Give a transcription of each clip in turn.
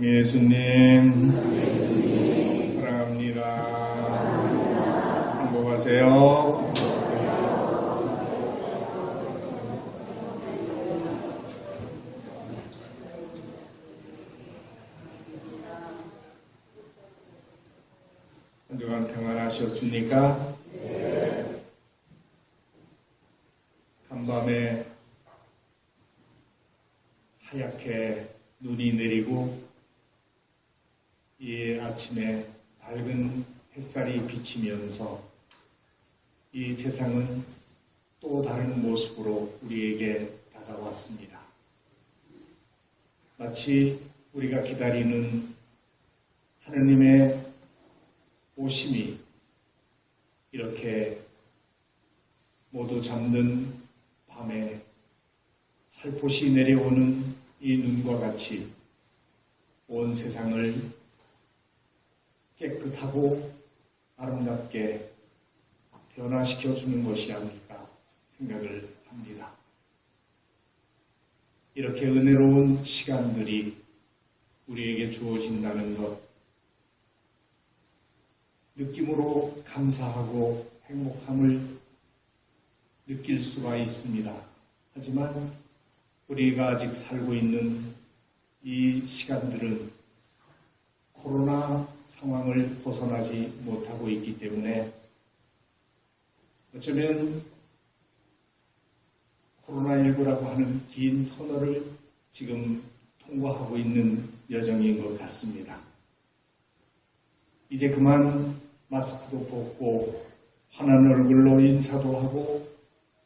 예수님 사랑합니다. 행복하세요. 한 주간 평안하셨습니까? 간밤에 하얗게 눈이 내리고 이 아침에 밝은 햇살이 비치면서 이 세상은 또 다른 모습으로 우리에게 다가왔습니다. 마치 우리가 기다리는 하느님의 오심이 이렇게 모두 잠든 밤에 살포시 내려오는 이 눈과 같이 온 세상을 깨끗하고 아름답게 변화시켜주는 것이 아닐까 생각을 합니다. 이렇게 은혜로운 시간들이 우리에게 주어진다는 것, 느낌으로 감사하고 행복함을 느낄 수가 있습니다. 하지만 우리가 아직 살고 있는 이 시간들은 코로나 상황을 벗어나지 못하고 있기 때문에 어쩌면 코로나19라고 하는 긴 터널을 지금 통과하고 있는 여정인 것 같습니다. 이제 그만 마스크도 벗고 환한 얼굴로 인사도 하고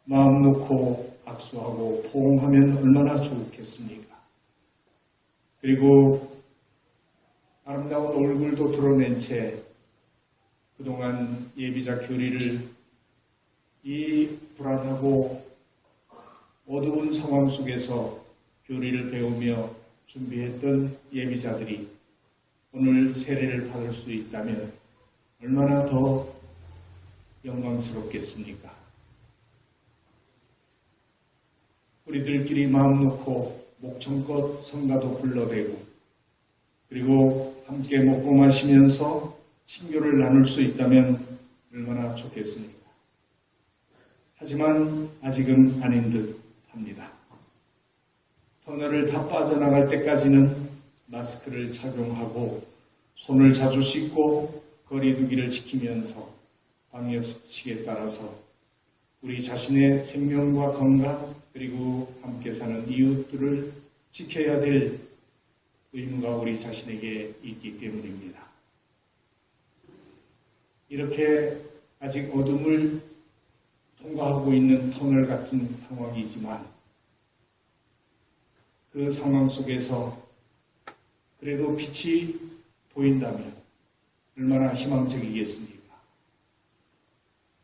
마음 놓고 악수하고 포옹하면 얼마나 좋겠습니까? 그리고 아름다운 얼굴도 드러낸 채 그동안 예비자 교리를 이 불안하고 어두운 상황 속에서 교리를 배우며 준비했던 예비자들이 오늘 세례를 받을 수 있다면 얼마나 더 영광스럽겠습니까? 우리들끼리 마음 놓고 목청껏 성가도 불러대고 그리고 함께 먹고 마시면서 친교를 나눌 수 있다면 얼마나 좋겠습니까? 하지만 아직은 아닌 듯 합니다. 터널을 다 빠져나갈 때까지는 마스크를 착용하고 손을 자주 씻고 거리 두기를 지키면서 방역수칙에 따라서 우리 자신의 생명과 건강 그리고 함께 사는 이웃들을 지켜야 될 의무가 우리 자신에게 있기 때문입니다. 이렇게 아직 어둠을 통과하고 있는 터널 같은 상황이지만 그 상황 속에서 그래도 빛이 보인다면 얼마나 희망적이겠습니까?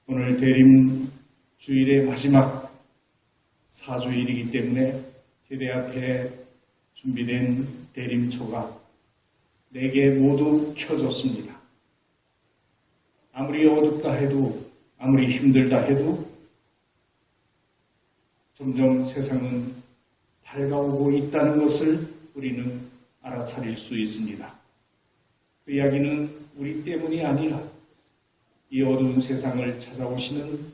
오늘 대림 주일의 마지막 사주일이기 때문에 제대 앞에 준비된 대림초가 4개 모두 켜졌습니다. 아무리 어둡다 해도 아무리 힘들다 해도 점점 세상은 밝아오고 있다는 것을 우리는 알아차릴 수 있습니다. 그 이야기는 우리 때문이 아니라 이 어두운 세상을 찾아오시는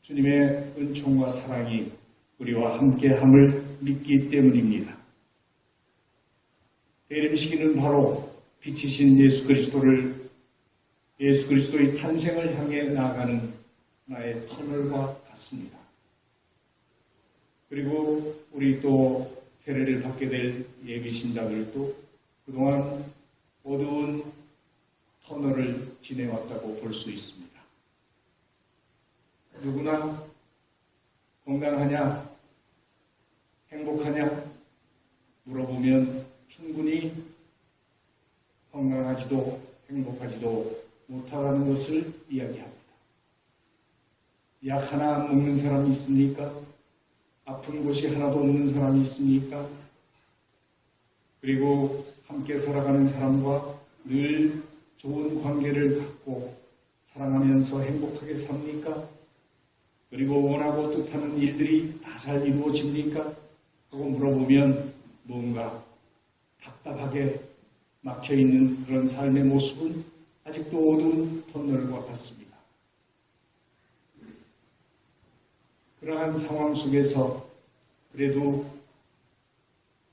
주님의 은총과 사랑이 우리와 함께함을 믿기 때문입니다. 대림 시기는 바로 빛이신 예수 그리스도의 탄생을 향해 나아가는 나의 터널과 같습니다. 그리고 우리 또 세례를 받게 될 예비신자들도 그동안 어두운 터널을 지내왔다고 볼 수 있습니다. 누구나 건강하냐, 행복하냐 물어보면 충분히 건강하지도 행복하지도 못하다는 것을 이야기합니다. 약 하나 안 먹는 사람이 있습니까? 아픈 곳이 하나도 없는 사람이 있습니까? 그리고 함께 살아가는 사람과 늘 좋은 관계를 갖고 사랑하면서 행복하게 삽니까? 그리고 원하고 뜻하는 일들이 다 잘 이루어집니까? 하고 물어보면 뭔가 답답하게 막혀있는 그런 삶의 모습은 아직도 어두운 터널과 같습니다. 그러한 상황 속에서 그래도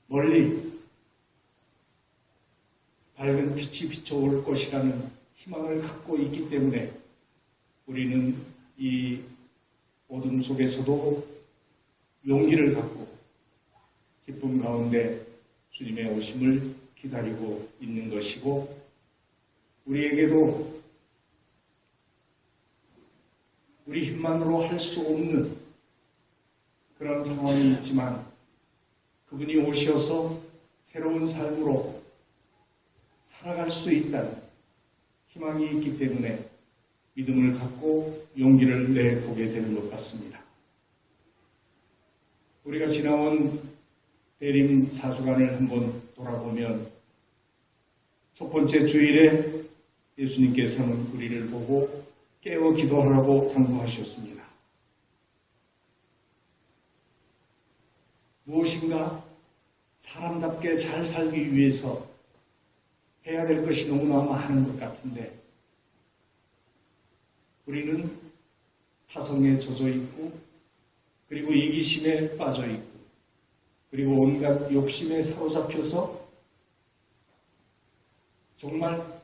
멀리 밝은 빛이 비춰올 것이라는 희망을 갖고 있기 때문에 우리는 이 어둠 속에서도 용기를 갖고 기쁨 가운데 주님의 오심을 기다리고 있는 것이고, 우리에게도 우리 힘만으로 할 수 없는 그런 상황이 있지만 그분이 오셔서 새로운 삶으로 살아갈 수 있다는 희망이 있기 때문에 믿음을 갖고 용기를 내보게 되는 것 같습니다. 우리가 지나온 대림 4주간을 한번 돌아보면 첫 번째 주일에 예수님께서는 우리를 보고 깨어 기도하라고 당부하셨습니다. 무엇인가 사람답게 잘 살기 위해서 해야 될 것이 너무나 많은 것 같은데 우리는 타성에 젖어 있고, 그리고 이기심에 빠져 있고, 그리고 온갖 욕심에 사로잡혀서 정말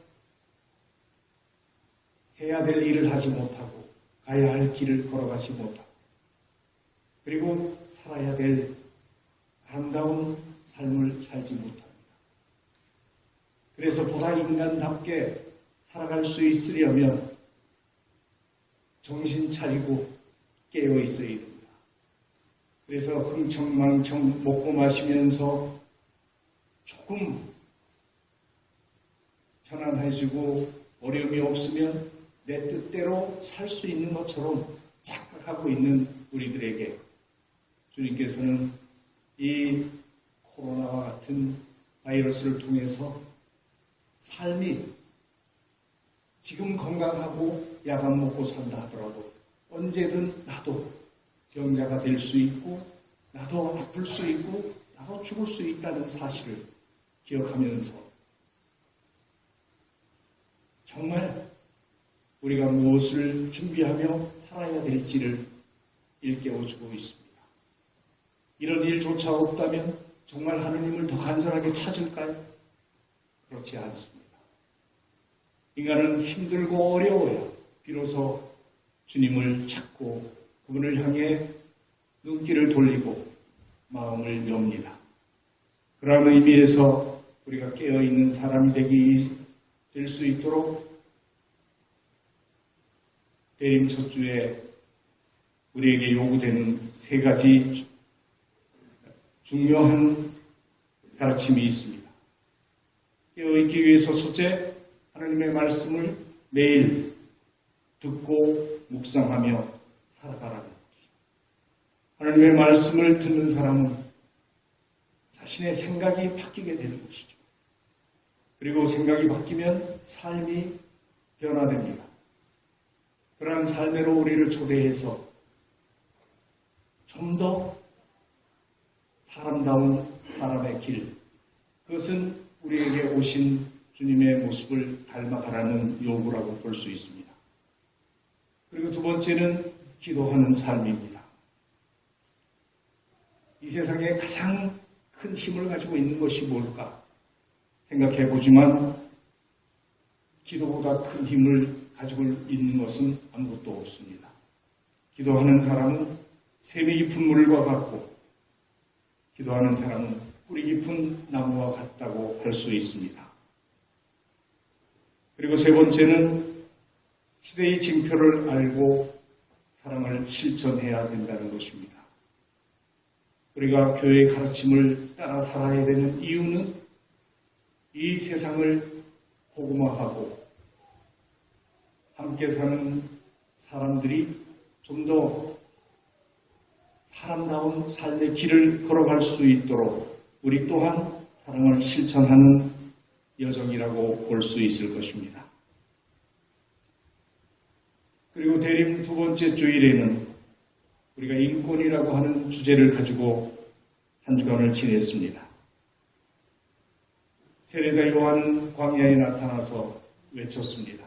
해야 될 일을 하지 못하고 가야 할 길을 걸어가지 못하고, 그리고 살아야 될 아름다운 삶을 살지 못합니다. 그래서 보다 인간답게 살아갈 수 있으려면 정신 차리고 깨어 있어야 됩니다. 그래서 흥청망청 먹고 마시면서 조금 편안해지고 어려움이 없으면 내 뜻대로 살 수 있는 것처럼 착각하고 있는 우리들에게 주님께서는 이 코로나와 같은 바이러스를 통해서 삶이 지금 건강하고 약안 먹고 산다 하더라도 언제든 나도 병자가 될 수 있고, 나도 아플 수 있고, 나도 죽을 수 있다는 사실을 기억하면서 정말 우리가 무엇을 준비하며 살아야 될지를 일깨워주고 있습니다. 이런 일조차 없다면 정말 하느님을 더 간절하게 찾을까요? 그렇지 않습니다. 인간은 힘들고 어려워야 비로소 주님을 찾고 그분을 향해 눈길을 돌리고 마음을 엽니다. 그런 의미에서 우리가 깨어있는 사람이 될 수 있도록 대림 첫 주에 우리에게 요구되는 세 가지 중요한 가르침이 있습니다. 깨어있기 위해서 첫째, 하나님의 말씀을 매일 듣고 묵상하며 살아가라는 것이죠. 하나님의 말씀을 듣는 사람은 자신의 생각이 바뀌게 되는 것이죠. 그리고 생각이 바뀌면 삶이 변화됩니다. 그러한 삶으로 우리를 초대해서 좀 더 사람다운 사람의 길, 그것은 우리에게 오신 주님의 모습을 닮아가라는 요구라고 볼 수 있습니다. 그리고 두 번째는 기도하는 삶입니다. 이 세상에 가장 큰 힘을 가지고 있는 것이 뭘까 생각해 보지만 기도보다 큰 힘을 가지고 있는 것은 아무것도 없습니다. 기도하는 사람은 샘이 깊은 물과 같고, 기도하는 사람은 뿌리 깊은 나무와 같다고 할 수 있습니다. 그리고 세 번째는 시대의 징표를 알고 사랑을 실천해야 된다는 것입니다. 우리가 교회의 가르침을 따라 살아야 되는 이유는 이 세상을 복음화하고 함께 사는 사람들이 좀 더 사람다운 삶의 길을 걸어갈 수 있도록 우리 또한 사랑을 실천하는 여정이라고 볼 수 있을 것입니다. 그리고 대림 두 번째 주일에는 우리가 인권이라고 하는 주제를 가지고 한 주간을 지냈습니다. 세례자 요한은 광야에 나타나서 외쳤습니다.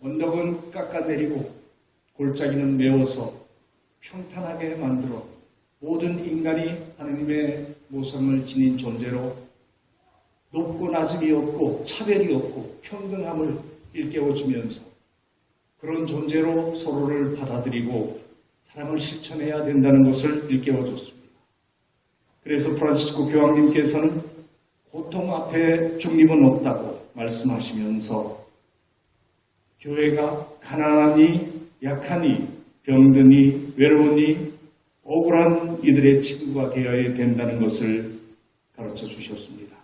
언덕은 깎아내리고 골짜기는 메워서 평탄하게 만들어 모든 인간이 하느님의 모성을 지닌 존재로 높고 낮음이 없고 차별이 없고 평등함을 일깨워주면서 그런 존재로 서로를 받아들이고 사랑을 실천해야 된다는 것을 일깨워줬습니다. 그래서 프란치스코 교황님께서는 고통 앞에 중립은 없다고 말씀하시면서 교회가 가난하니 약하니 병드니 외로우니 억울한 이들의 친구가 되어야 된다는 것을 가르쳐 주셨습니다.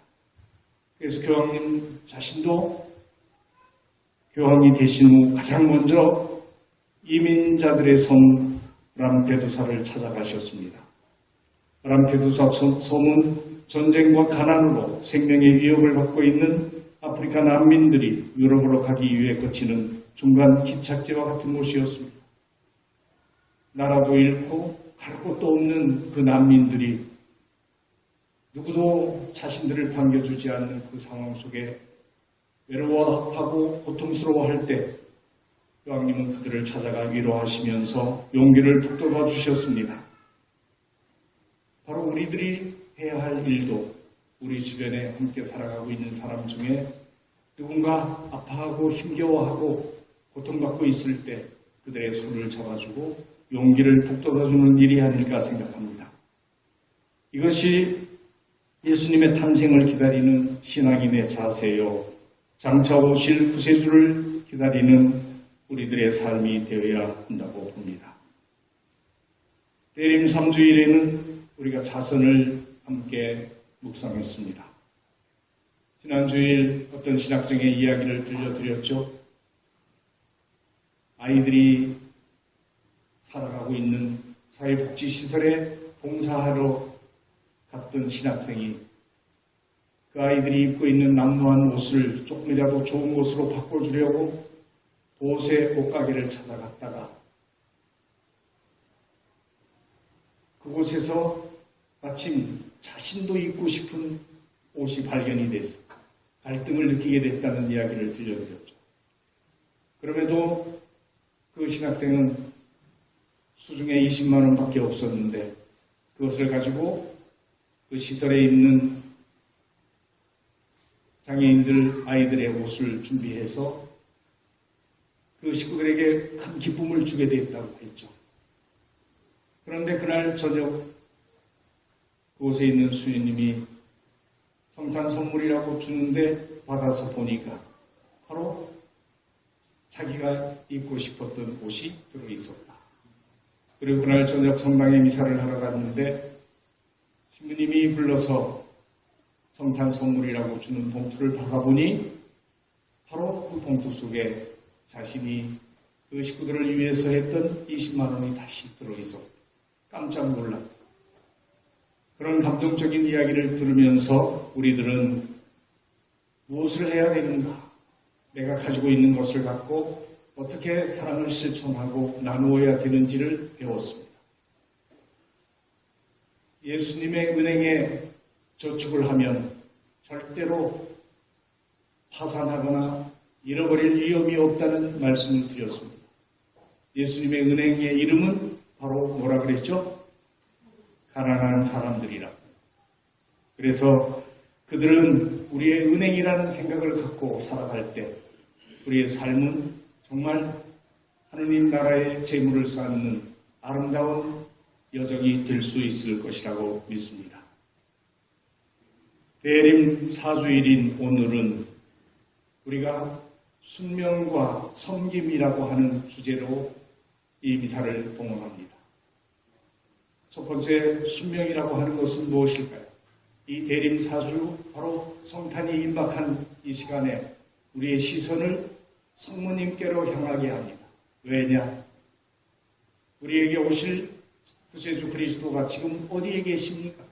그래서 교황님 자신도 교황이 되신 후 가장 먼저 이민자들의 섬 람페두사를 찾아가셨습니다. 람페두사 섬은 전쟁과 가난으로 생명의 위협을 받고 있는 아프리카 난민들이 유럽으로 가기 위해 거치는 중간 기착지와 같은 곳이었습니다. 나라도 잃고 갈 곳도 없는 그 난민들이 누구도 자신들을 반겨주지 않는 그 상황 속에 외로워하고 고통스러워할 때 교황님은 그들을 찾아가 위로하시면서 용기를 북돋아 주셨습니다. 바로 우리들이 해야 할 일도 우리 주변에 함께 살아가고 있는 사람 중에 누군가 아파하고 힘겨워하고 고통받고 있을 때 그들의 손을 잡아주고 용기를 북돋아주는 일이 아닐까 생각합니다. 이것이 예수님의 탄생을 기다리는 신앙인의 자세요. 장차 오실 구세주를 기다리는 우리들의 삶이 되어야 한다고 봅니다. 대림 3주일에는 우리가 자선을 함께 묵상했습니다. 지난 주일 어떤 신학생의 이야기를 들려드렸죠. 아이들이 살아가고 있는 사회복지시설에 봉사하러 갔던 신학생이 그 아이들이 입고 있는 남루한 옷을 조금이라도 좋은 것으로 바꿔주려고 도세 옷가게를 찾아갔다가 그곳에서 마침 자신도 입고 싶은 옷이 발견이 돼서 갈등을 느끼게 됐다는 이야기를 들려드렸죠. 그럼에도 그 신학생은 수중에 20만 원밖에 없었는데 그것을 가지고 그 시설에 있는 장애인들 아이들의 옷을 준비해서 그 식구들에게 큰 기쁨을 주게 됐다고 했죠. 그런데 그날 저녁 그곳에 있는 수녀님이 성탄 선물이라고 주는데 받아서 보니까 바로 자기가 입고 싶었던 옷이 들어있었다. 그리고 그날 저녁 성당에 미사를 하러 갔는데 신부님이 불러서 성탄 선물이라고 주는 봉투를 박아보니 바로 그 봉투 속에 자신이 그 식구들을 위해서 했던 20만 원이 다시 들어있었다. 깜짝 놀랐다. 그런 감동적인 이야기를 들으면서 우리들은 무엇을 해야 되는가? 내가 가지고 있는 것을 갖고 어떻게 사랑을 실천하고 나누어야 되는지를 배웠습니다. 예수님의 은행에 저축을 하면 절대로 파산하거나 잃어버릴 위험이 없다는 말씀을 드렸습니다. 예수님의 은행의 이름은 바로 뭐라 그랬죠? 가난한 사람들이라. 그래서 그들은 우리의 은행이라는 생각을 갖고 살아갈 때 우리의 삶은 정말 하느님 나라의 재물을 쌓는 아름다운 여정이 될 수 있을 것이라고 믿습니다. 대림 4주일인 오늘은 우리가 순명과 섬김이라고 하는 주제로 이 미사를 봉헌합니다. 첫 번째 순명이라고 하는 것은 무엇일까요? 이 대림 4주 바로 성탄이 임박한 이 시간에 우리의 시선을 성모님께로 향하게 합니다. 왜냐? 우리에게 오실 구세주 그리스도가 지금 어디에 계십니까?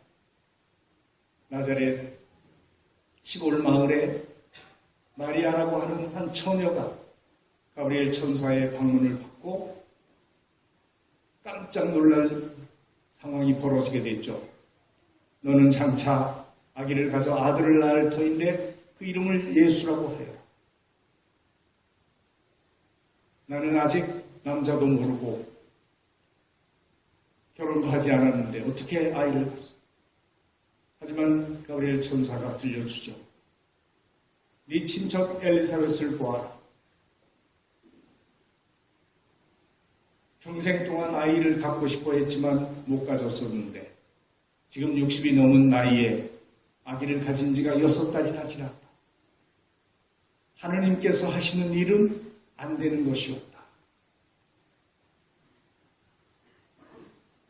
나자렛 시골 마을에 마리아라고 하는 한 처녀가 가브리엘 천사의 방문을 받고 깜짝 놀랄 상황이 벌어지게 됐죠. 너는 장차 아기를 가져 아들을 낳을 터인데 그 이름을 예수라고 하여라. 나는 아직 남자도 모르고 결혼도 하지 않았는데 어떻게 아이를 갖소? 하지만 가브리엘 천사가 들려주죠. 네 친척 엘리사벳을 보아라. 평생 동안 아이를 갖고 싶어 했지만 못 가졌었는데 지금 60이 넘은 나이에 아기를 가진 지가 6달이나 지났다. 하느님께서 하시는 일은 안 되는 것이 없다.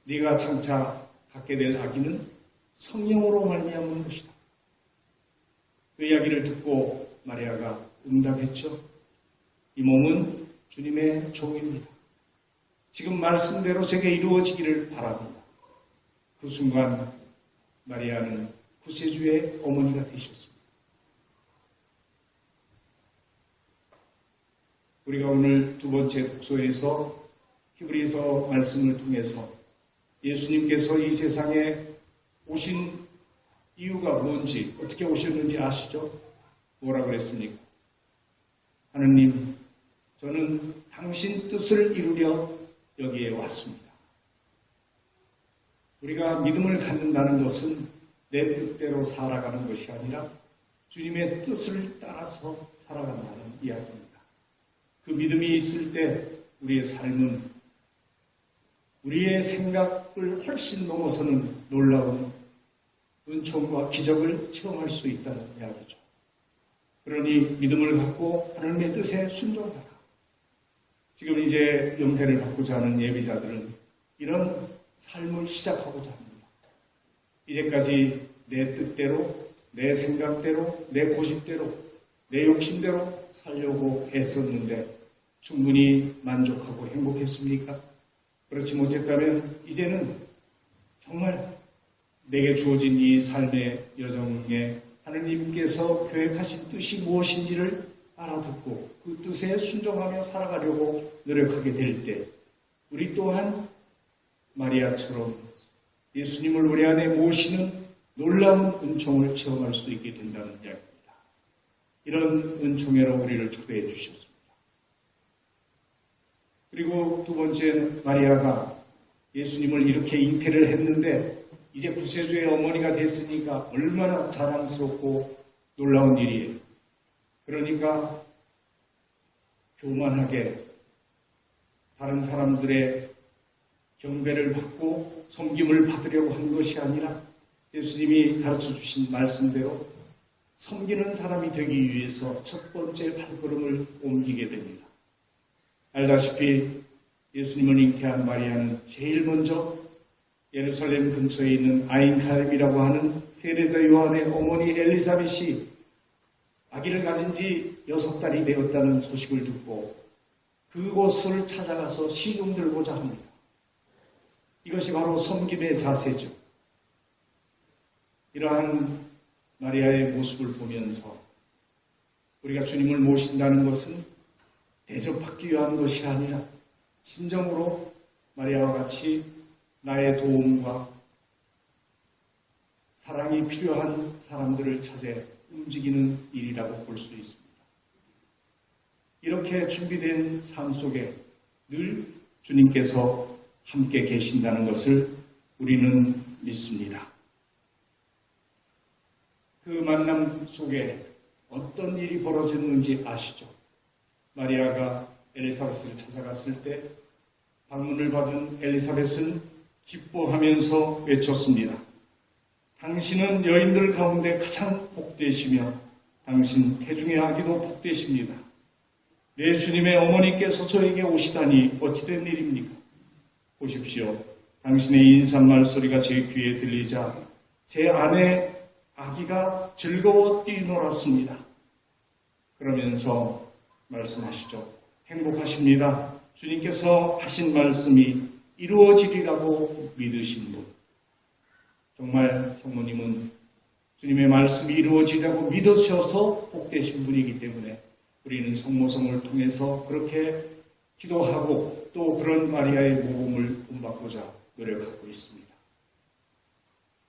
네가 장차 갖게 될 아기는 성령으로 말미암은 것이다. 그 이야기를 듣고 마리아가 응답했죠. 이 몸은 주님의 종입니다. 지금 말씀대로 제게 이루어지기를 바랍니다. 그 순간 마리아는 구세주의 어머니가 되셨습니다. 우리가 오늘 두 번째 독서에서 히브리서 말씀을 통해서 예수님께서 이 세상에 오신 이유가 뭔지, 어떻게 오셨는지 아시죠? 뭐라 그랬습니까? 하느님, 저는 당신 뜻을 이루려 여기에 왔습니다. 우리가 믿음을 갖는다는 것은 내 뜻대로 살아가는 것이 아니라 주님의 뜻을 따라서 살아간다는 이야기입니다. 그 믿음이 있을 때 우리의 삶은 우리의 생각을 훨씬 넘어서는 놀라운 은총과 기적을 체험할 수 있다는 이야기죠. 그러니 믿음을 갖고 하나님의 뜻에 순종하라. 지금 이제 영세를 받고자 하는 예비자들은 이런 삶을 시작하고자 합니다. 이제까지 내 뜻대로, 내 생각대로, 내 고집대로, 내 욕심대로 살려고 애썼는데 충분히 만족하고 행복했습니까? 그렇지 못했다면 이제는 정말 내게 주어진 이 삶의 여정에 하느님께서 계획하신 뜻이 무엇인지를 알아듣고 그 뜻에 순종하며 살아가려고 노력하게 될 때 우리 또한 마리아처럼 예수님을 우리 안에 모시는 놀라운 은총을 체험할 수 있게 된다는 이야기입니다. 이런 은총으로 우리를 초대해 주셨습니다. 그리고 두 번째, 마리아가 예수님을 이렇게 잉태를 했는데 이제 구세주의 어머니가 됐으니까 얼마나 자랑스럽고 놀라운 일이에요. 그러니까 교만하게 다른 사람들의 경배를 받고 섬김을 받으려고 한 것이 아니라 예수님이 가르쳐 주신 말씀대로 섬기는 사람이 되기 위해서 첫 번째 발걸음을 옮기게 됩니다. 알다시피 예수님을 잉태한 마리아는 제일 먼저 예루살렘 근처에 있는 아인카렘이라고 하는 세례자 요한의 어머니 엘리사벳이 아기를 가진 지 6달이 되었다는 소식을 듣고 그곳을 찾아가서 시중 들고자 합니다. 이것이 바로 섬김의 자세죠. 이러한 마리아의 모습을 보면서 우리가 주님을 모신다는 것은 대접받기 위한 것이 아니라 진정으로 마리아와 같이 나의 도움과 사랑이 필요한 사람들을 찾아 움직이는 일이라고 볼 수 있습니다. 이렇게 준비된 삶 속에 늘 주님께서 함께 계신다는 것을 우리는 믿습니다. 그 만남 속에 어떤 일이 벌어졌는지 아시죠? 마리아가 엘리사벳을 찾아갔을 때 방문을 받은 엘리사벳은 기뻐하면서 외쳤습니다. 당신은 여인들 가운데 가장 복되시며 당신 태중의 아기도 복되십니다. 내 주님의 어머니께서 저에게 오시다니 어찌된 일입니까? 보십시오. 당신의 인사말 소리가 제 귀에 들리자 제 안에 아기가 즐거워 뛰놀았습니다. 그러면서 말씀하시죠. 행복하십니다. 주님께서 하신 말씀이 이루어지리라고 믿으신 분. 정말 성모님은 주님의 말씀이 이루어지리라고 믿으셔서 복되신 분이기 때문에 우리는 성모성을 통해서 그렇게 기도하고 또 그런 마리아의 모범을 본받고자 노력하고 있습니다.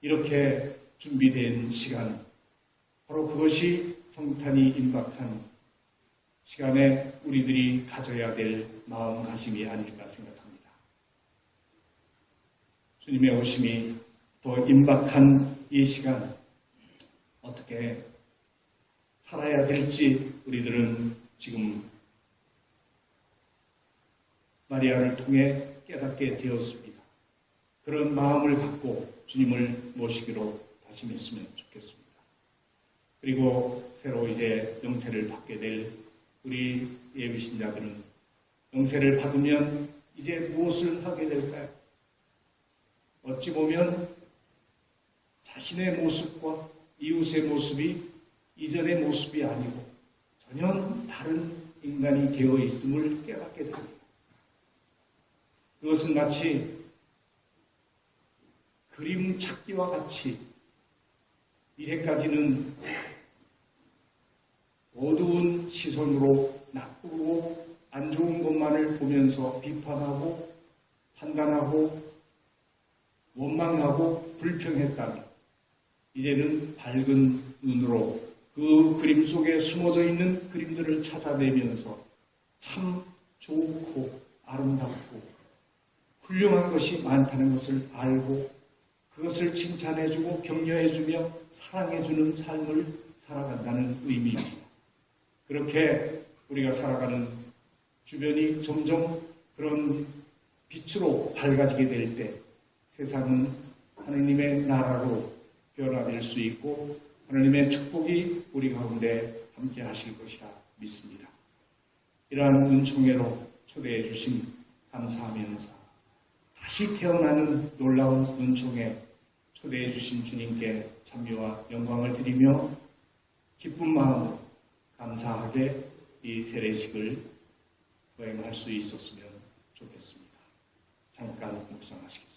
이렇게 준비된 시간, 바로 그것이 성탄이 임박한 시간에 우리들이 가져야 될 마음가짐이 아닐까 생각합니다. 주님의 오심이 더 임박한 이 시간, 어떻게 살아야 될지 우리들은 지금 마리아를 통해 깨닫게 되었습니다. 그런 마음을 갖고 주님을 모시기로 다짐했으면 좋겠습니다. 그리고 새로 이제 영세를 받게 될 우리 예비신자들은 영세를 받으면 이제 무엇을 하게 될까요? 어찌 보면 자신의 모습과 이웃의 모습이 이전의 모습이 아니고 전혀 다른 인간이 되어 있음을 깨닫게 됩니다. 그것은 마치 그림 찾기와 같이 이제까지는 어두운 시선으로 나쁘고 안 좋은 것만을 보면서 비판하고 판단하고 원망하고 불평했다면 이제는 밝은 눈으로 그 그림 속에 숨어져 있는 그림들을 찾아내면서 참 좋고 아름답고 훌륭한 것이 많다는 것을 알고 그것을 칭찬해주고 격려해주며 사랑해주는 삶을 살아간다는 의미입니다. 그렇게 우리가 살아가는 주변이 점점 그런 빛으로 밝아지게 될 때 세상은 하느님의 나라로 변화될 수 있고 하느님의 축복이 우리 가운데 함께 하실 것이라 믿습니다. 이러한 은총회로 초대해 주신 감사하면서 다시 태어나는 놀라운 은총에 초대해 주신 주님께 찬미와 영광을 드리며 기쁜 마음으로 감사하게 이 세례식을 거행할 수 있었으면 좋겠습니다. 잠깐 묵상하시겠습니다.